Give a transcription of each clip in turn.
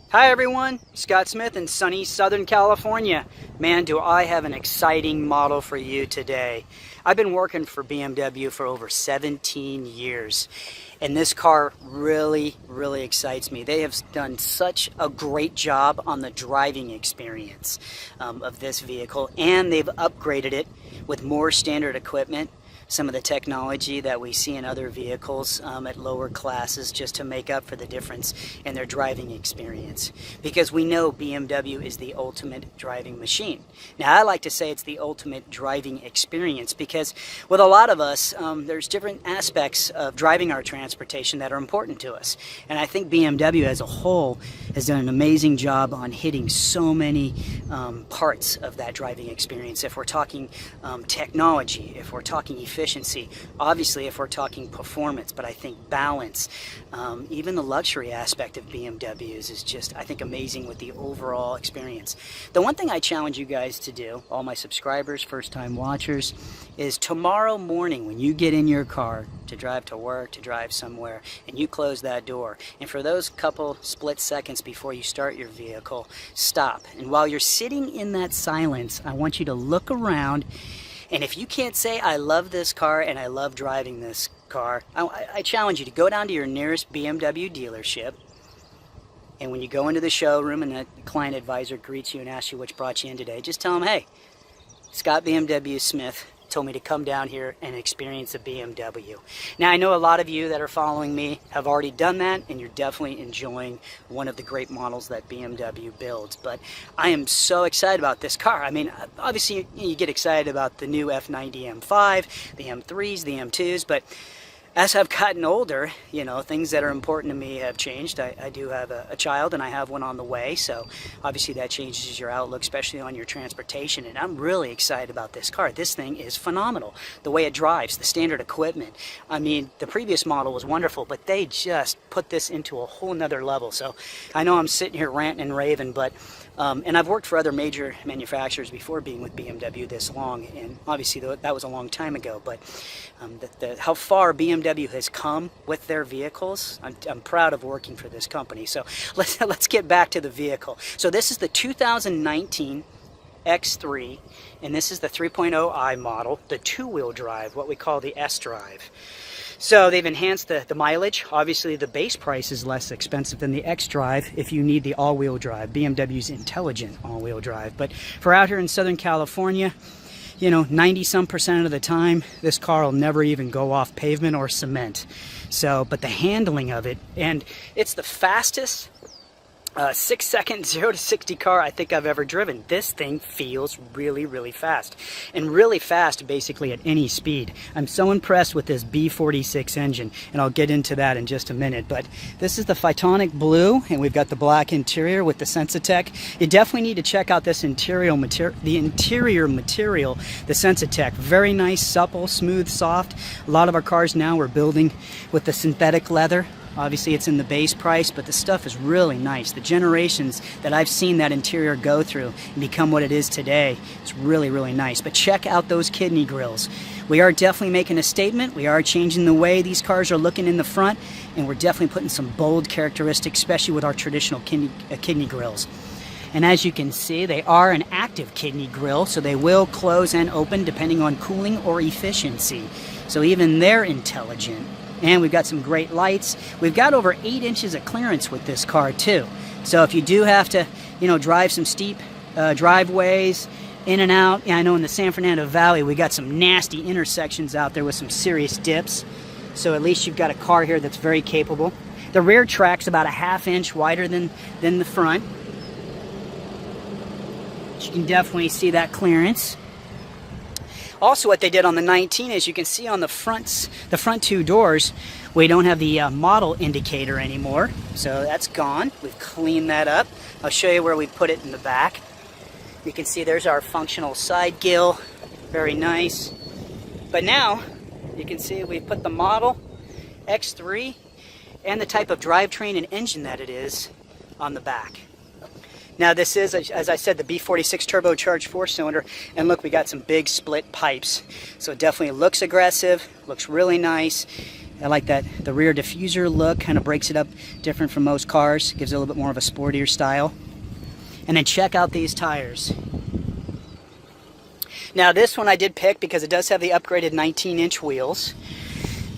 Hi everyone, Scott Smith in sunny Southern California. Man, do I have an exciting model for you today. I've been working for BMW for over 17 years, and this car really excites me. They have done such a great job on the driving experience of this vehicle, and they've upgraded it with more standard equipment, some of the technology that we see in other vehicles at lower classes, just to make up for the difference in their driving experience. Because we know BMW is the ultimate driving machine. Now, I like to say it's the ultimate driving experience because with a lot of us, there's different aspects of driving our transportation that are important to us. And I think BMW as a whole has done an amazing job on hitting so many parts of that driving experience. If we're talking technology, if we're talking efficiency, obviously if we're talking performance, but I think balance, even the luxury aspect of BMWs is just, I think, amazing with the overall experience. The one thing I challenge you guys to do, all my subscribers, first-time watchers, is tomorrow morning when you get in your car to drive to work, to drive somewhere, and you close that door, and for those couple split seconds before you start your vehicle, stop. And while you're sitting in that silence, I want you to look around. And if you can't say, I love this car and I love driving this car, I challenge you to go down to your nearest BMW dealership. And when you go into the showroom and the client advisor greets you and asks you what brought you in today, just tell them, hey, Scott BMW Smith told me to come down here and experience a BMW. Now, I know a lot of you that are following me have already done that, and you're definitely enjoying one of the great models that BMW builds. But I am so excited about this car. I mean, obviously you get excited about the new F90 M5, the M3s, the M2s, but as I've gotten older, you know, things that are important to me have changed. I do have a child, and I have one on the way, so obviously that changes your outlook, especially on your transportation, and I'm really excited about this car. This thing is phenomenal. The way it drives, the standard equipment. I mean, the previous model was wonderful, but they just put this into a whole nother level. So I know I'm sitting here ranting and raving, but and I've worked for other major manufacturers before being with BMW this long, and obviously that was a long time ago, but how far BMW has come with their vehicles, I'm proud of working for this company. So let's get back to the vehicle. So this is the 2019 X3, and this is the 3.0i model, the two-wheel drive, what we call the sDrive. So they've enhanced the mileage. Obviously the base price is less expensive than the xDrive if you need the all-wheel drive, BMW's intelligent all-wheel drive. But for out here in Southern California, you know, 90-some% of the time, this car will never even go off pavement or cement. So, but the handling of it, and it's the fastest 6-second 0 to 60 car I think I've ever driven. This thing feels really fast, and really fast basically at any speed. I'm so impressed with this B46 engine, and I'll get into that in just a minute. But this is the Phytonic blue, and we've got the black interior with the Sensitech. You definitely need to check out this interior material, the Sensitech. Very nice, supple, smooth, soft. A lot of our cars now we're building with the synthetic leather. Obviously it's in the base price, but the stuff is really nice. The generations that I've seen that interior go through and become what it is today, it's really nice. But check out those kidney grills. We are definitely making a statement. We are changing the way these cars are looking in the front, and we're definitely putting some bold characteristics, especially with our traditional kidney grills. And as you can see, they are an active kidney grill, so they will close and open depending on cooling or efficiency. So even they're intelligent. And we've got some great lights. We've got over 8 inches of clearance with this car too. So if you do have to, you know, drive some steep driveways in and out, I know in the San Fernando Valley we got some nasty intersections out there with some serious dips. So at least you've got a car here that's very capable. The rear track's about a ½ inch wider than the front. You can definitely see that clearance. Also, what they did on the 19 is you can see on the front 2 doors, we don't have the model indicator anymore. So that's gone. We've cleaned that up. I'll show you where we put it in the back. You can see there's our functional side gill. Very nice. But now, you can see we put the model X3 and the type of drivetrain and engine that it is on the back. Now this is, as I said, the B46 turbocharged 4-cylinder, and look, we got some big split pipes. So it definitely looks aggressive, looks really nice. I like that the rear diffuser look, kind of breaks it up different from most cars, gives it a little bit more of a sportier style. And then check out these tires. Now this one I did pick because it does have the upgraded 19-inch wheels.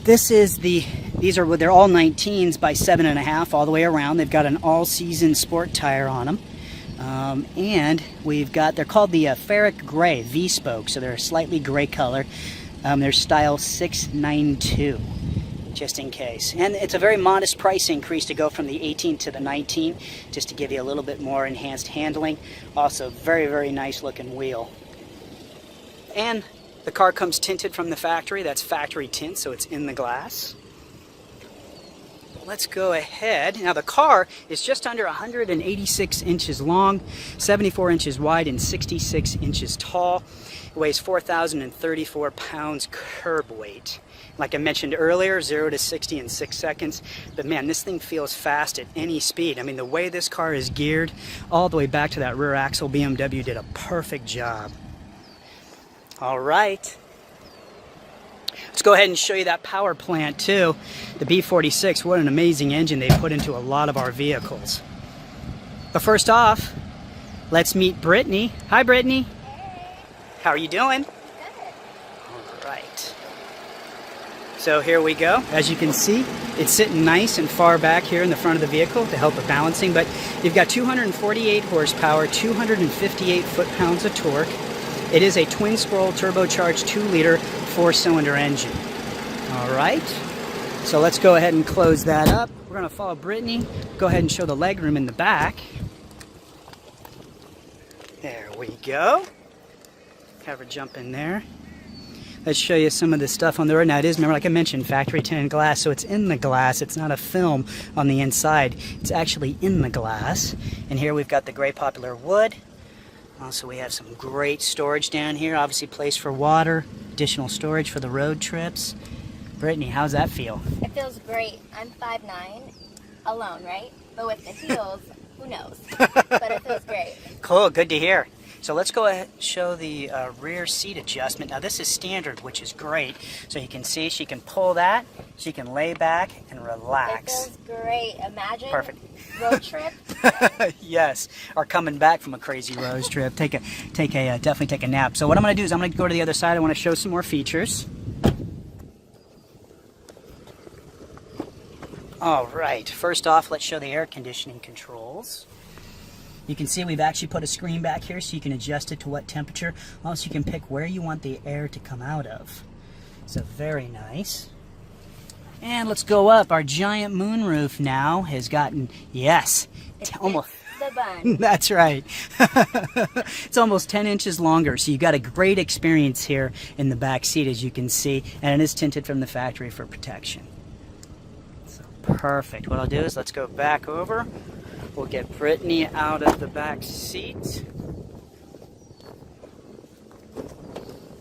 They're all 19s by 7.5 all the way around. They've got an all-season sport tire on them. And they're called the Ferric Gray V-Spoke, so they're a slightly gray color. They're style 692, just in case. And it's a very modest price increase to go from the 18 to the 19, just to give you a little bit more enhanced handling. Also, very, very nice looking wheel. And the car comes tinted from the factory. That's factory tint, so it's in the glass. Let's go ahead. Now the car is just under 186 inches long, 74 inches wide, and 66 inches tall. It weighs 4,034 pounds curb weight. Like I mentioned earlier, 0 to 60 in 6 seconds. But man, this thing feels fast at any speed. I mean, the way this car is geared, all the way back to that rear axle, BMW did a perfect job. All right. Let's go ahead and show you that power plant too. The B46, what an amazing engine they put into a lot of our vehicles. But first off, let's meet Brittany. Hi, Brittany. Hey. How are you doing? Good. All right. So here we go. As you can see, it's sitting nice and far back here in the front of the vehicle to help with balancing, but you've got 248 horsepower, 258 foot-pounds of torque. It is a twin-scroll turbocharged 2-liter 4-cylinder engine. All right, so let's go ahead and close that up. We're going to follow Brittany. Go ahead and show the legroom in the back. There we go. Have her jump in there. Let's show you some of the stuff on the road. Now it is, remember, like I mentioned, factory tinted glass, so it's in the glass. It's not a film on the inside. It's actually in the glass. And here we've got the gray popular wood. Also, we have some great storage down here. Obviously, place for water, additional storage for the road trips. Brittany, how's that feel? It feels great. I'm 5'9", alone, right? But with the heels, who knows? But it feels great. Cool, good to hear. So let's go ahead and show the rear seat adjustment. Now this is standard, which is great. So you can see she can pull that, she can lay back and relax. It feels great. Imagine Perfect. Road trip. Yes, or coming back from a crazy road trip. Definitely take a nap. So what I'm going to do is I'm going to go to the other side. I want to show some more features. All right, first off, let's show the air conditioning controls. You can see we've actually put a screen back here so you can adjust it to what temperature. Also, you can pick where you want the air to come out of. So very nice. And let's go up. Our giant moonroof now has gotten, yes, almost the bun. That's right. It's almost 10 inches longer, so you've got a great experience here in the back seat, as you can see, and it is tinted from the factory for protection. So perfect. What I'll do is let's go back over. We'll get Brittany out of the back seat.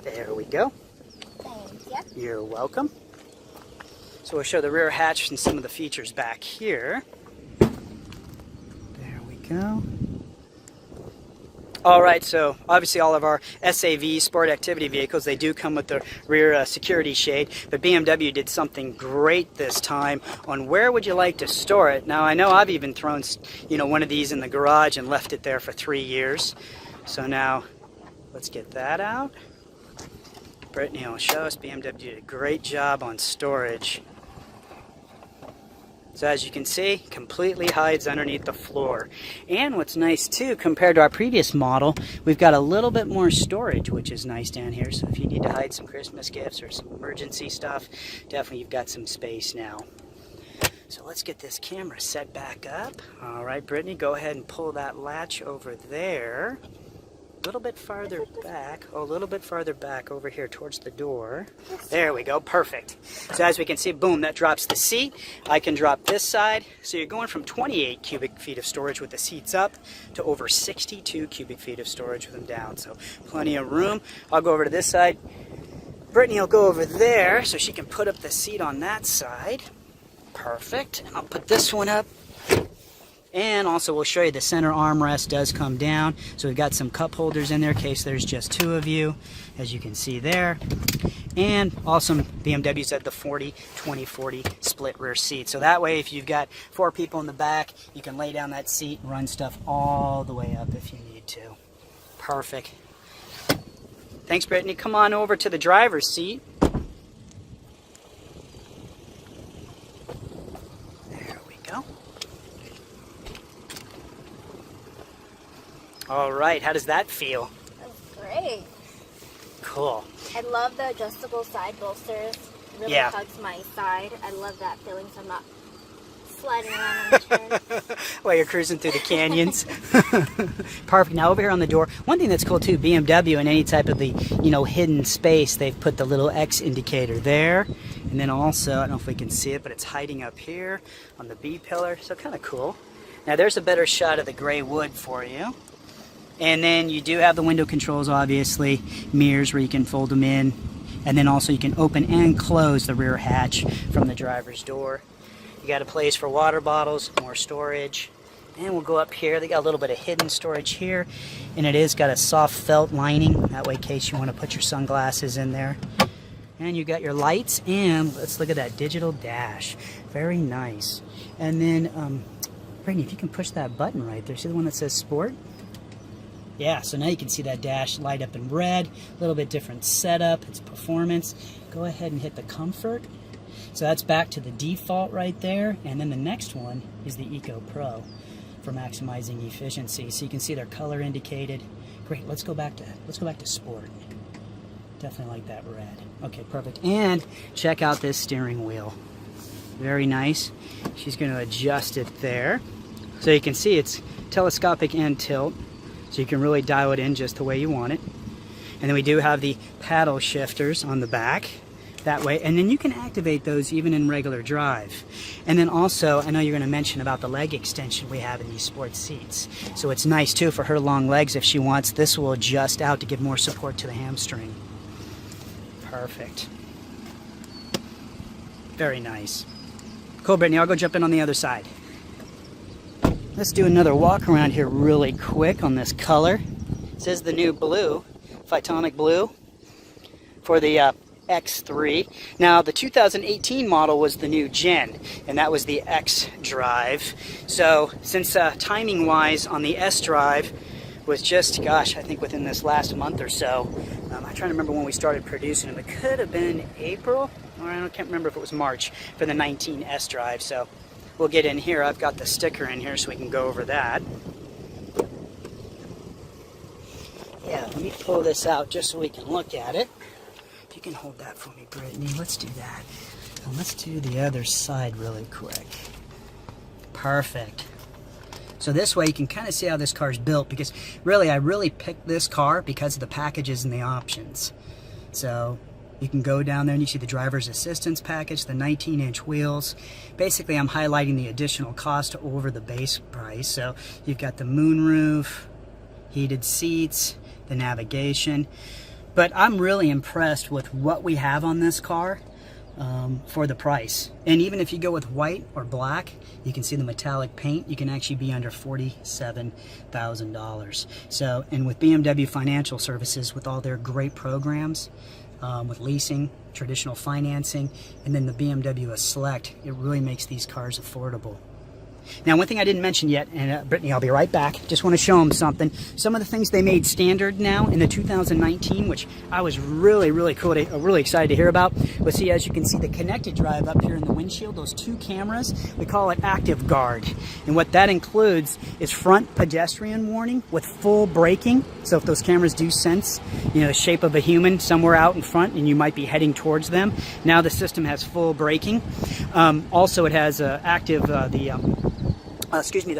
There we go. Thank you. You're welcome. So we'll show the rear hatch and some of the features back here. There we go. All right, so obviously all of our SAV sport activity vehicles, they do come with the rear security shade, but BMW did something great this time on where would you like to store it. Now I know I've even thrown, one of these in the garage and left it there for 3 years. So now let's get that out. Brittany will show us BMW did a great job on storage. So as you can see, completely hides underneath the floor. And what's nice too, compared to our previous model, we've got a little bit more storage, which is nice down here. So if you need to hide some Christmas gifts or some emergency stuff, definitely you've got some space now. So let's get this camera set back up. All right, Brittany, go ahead and pull that latch over there. A little bit farther back, a little bit farther back over here towards the door. There we go, perfect. So as we can see, boom, that drops the seat. I can drop this side. So you're going from 28 cubic feet of storage with the seats up to over 62 cubic feet of storage with them down. So plenty of room. I'll go over to this side. Brittany will go over there so she can put up the seat on that side. Perfect. And I'll put this one up. And also we'll show you the center armrest does come down. So we've got some cup holders in there in case there's just 2 of you, as you can see there. And also BMW said the 40-20-40 split rear seat. So that way if you've got 4 people in the back, you can lay down that seat and run stuff all the way up if you need to. Perfect. Thanks, Brittany. Come on over to the driver's seat. There we go. All right, how does that feel? That's great. Cool. I love the adjustable side bolsters. It really hugs my side. I love that feeling, so I'm not sliding around on the chair. While you're cruising through the canyons. Perfect. Now over here on the door, one thing that's cool too, BMW in any type of the, you know, hidden space, they've put the little X indicator there. And then also, I don't know if we can see it, but it's hiding up here on the B pillar. So kind of cool. Now there's a better shot of the gray wood for you. And then you do have the window controls, obviously, mirrors where you can fold them in. And then also you can open and close the rear hatch from the driver's door. You got a place for water bottles, more storage. And we'll go up here. They got a little bit of hidden storage here. And it is got a soft felt lining. That way in case you want to put your sunglasses in there. And you got your lights. And let's look at that digital dash. Very nice. And then, Brittany, if you can push that button right there. See the one that says Sport? Yeah, so now you can see that dash light up in red, a little bit different setup, it's performance. Go ahead and hit the comfort. So that's back to the default right there, and then the next one is the Eco Pro for maximizing efficiency. So you can see their color indicated. Great, let's go back to Sport. Definitely like that red. Okay, perfect. And check out this steering wheel. Very nice. She's going to adjust it there. So you can see it's telescopic and tilt. So you can really dial it in just the way you want it. And then we do have the paddle shifters on the back that way. And then you can activate those even in regular drive. And then also, I know you're going to mention about the leg extension we have in these sports seats. So it's nice too for her long legs if she wants. This will adjust out to give more support to the hamstring. Perfect. Very nice. Cool, Brittany. I'll go jump in on the other side. Let's do another walk around here really quick on this color. This is the new blue, Phytonic blue for the X3. Now the 2018 model was the new gen, and that was the sDrive. So since timing wise on the sDrive was just, gosh, I think within this last month or so, I'm trying to remember when we started producing them. It could have been April, or I can't remember if it was March for the 19 sDrive. So we'll get in here. I've got the sticker in here so we can go over that. Yeah, let me pull this out just so we can look at it. If you can hold that for me, Brittany, let's do that. And let's do the other side really quick. Perfect. So this way you can kind of see how this car's built, because really, I really picked this car because of the packages and the options. So you can go down there and you see the driver's assistance package, the 19-inch wheels. Basically, I'm highlighting the additional cost over the base price. So you've got the moonroof, heated seats, the navigation. But I'm really impressed with what we have on this car for the price. And even if you go with white or black, you can see the metallic paint. You can actually be under $47,000. So, and with BMW Financial Services, with all their great programs, with leasing, traditional financing, and then the BMW Select, it really makes these cars affordable. Now, one thing I didn't mention yet, and Brittany, I'll be right back. Just want to show them something. Some of the things they made standard now in the 2019, which I was really excited to hear about. But see, as you can see, the connected drive up here in the windshield, those 2 cameras, we call it Active Guard. And what that includes is front pedestrian warning with full braking. So if those cameras do sense, you know, the shape of a human somewhere out in front and you might be heading towards them, now the system has full braking. Also, it has active, the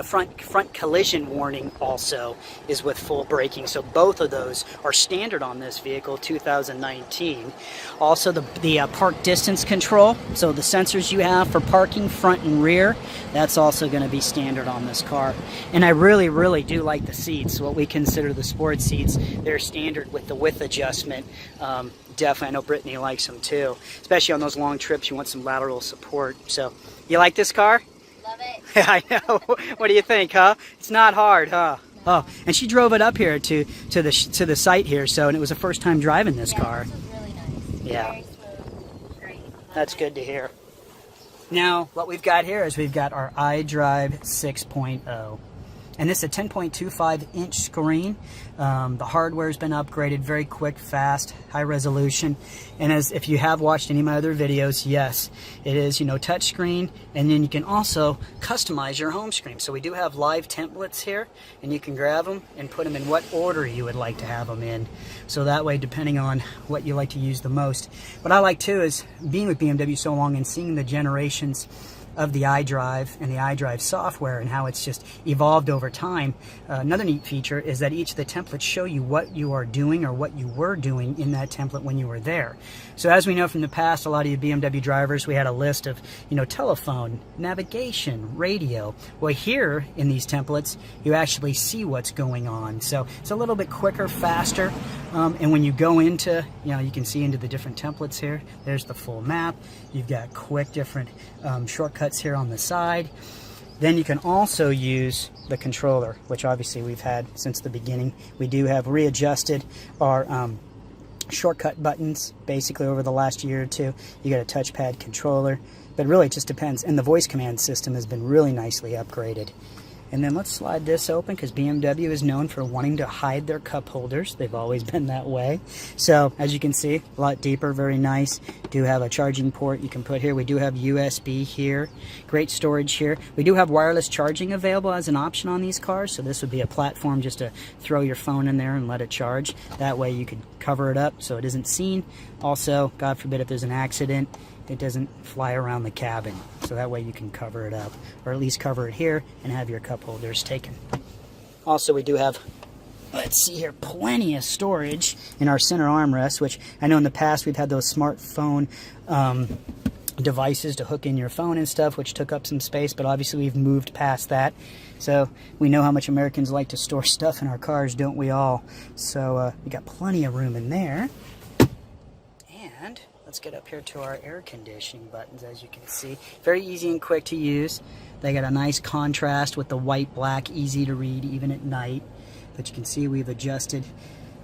front collision warning also is with full braking. So both of those are standard on this vehicle, 2019. Also the park distance control, so the sensors you have for parking front and rear, that's also going to be standard on this car. And I really do like the seats, what we consider the sport seats. They're standard with the width adjustment. Definitely, I know Brittany likes them too, especially on those long trips. You want some lateral support. So you like this car? Love it. I know. What do you think, huh? It's not hard, huh? No. Oh, and she drove it up here to the site here, so, and it was the first time driving this car. This was really nice. Yeah. Very That's good to hear. Now, what we've got here is we've got our iDrive 6.0. And this is a 10.25-inch screen. The hardware's been upgraded, very quick, fast, high resolution. And as if you have watched any of my other videos, yes, it is, touch screen, and then you can also customize your home screen. So we do have live templates here, and you can grab them and put them in what order you would like to have them in. So that way, depending on what you like to use the most. What I like too is being with BMW so long and seeing the generations of the iDrive and the iDrive software and how it's just evolved over time. Another neat feature is that each of the templates show you what you are doing or what you were doing in that template when you were there. So as we know from the past, a lot of you BMW drivers, we had a list of, telephone, navigation, radio. Well, here in these templates, you actually see what's going on. So it's a little bit quicker, faster. And when you go into, you can see into the different templates here. There's the full map. You've got quick different shortcuts here on the side. Then you can also use the controller, which obviously we've had since the beginning. We do have readjusted our shortcut buttons basically over the last year or two. You got a touchpad controller, but really it just depends. And the voice command system has been really nicely upgraded. And then let's slide this open because BMW is known for wanting to hide their cup holders. They've always been that way. So as you can see, a lot deeper, very nice. Do have a charging port you can put here. We do have USB here. Great storage here. We do have wireless charging available as an option on these cars. So this would be a platform just to throw your phone in there and let it charge. That way you could cover it up so it isn't seen. Also, God forbid if there's an accident, it doesn't fly around the cabin. So that way you can cover it up, or at least cover it here and have your cup holders taken. Also, we do have, let's see here, plenty of storage in our center armrest, which I know in the past we've had those smartphone devices to hook in your phone and stuff, which took up some space, but obviously we've moved past that. So we know how much Americans like to store stuff in our cars, don't we all? So we got plenty of room in there. And let's get up here to our air conditioning buttons. As you can see, very easy and quick to use. They got a nice contrast with the white, black, easy to read even at night. But you can see we've adjusted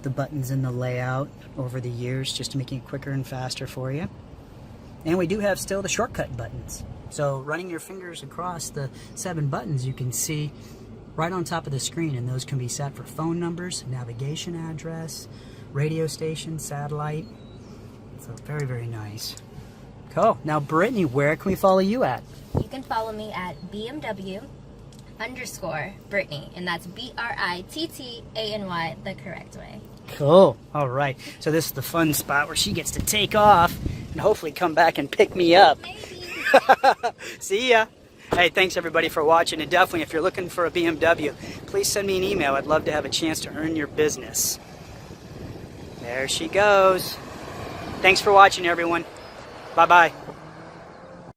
the buttons in the layout over the years just to make it quicker and faster for you. And we do have still the shortcut buttons. So running your fingers across the 7 buttons, you can see right on top of the screen, and those can be set for phone numbers, navigation address, radio station, satellite. So very, very nice. Cool. Now, Brittany, where can we follow you at? You can follow me at BMW_Brittany, and that's BRITTANY, the correct way. Cool. All right. So this is the fun spot where she gets to take off and hopefully come back and pick me up. See ya. Hey, thanks everybody for watching, and definitely if you're looking for a BMW, please send me an email. I'd love to have a chance to earn your business. There she goes. Thanks for watching, everyone. Bye-bye.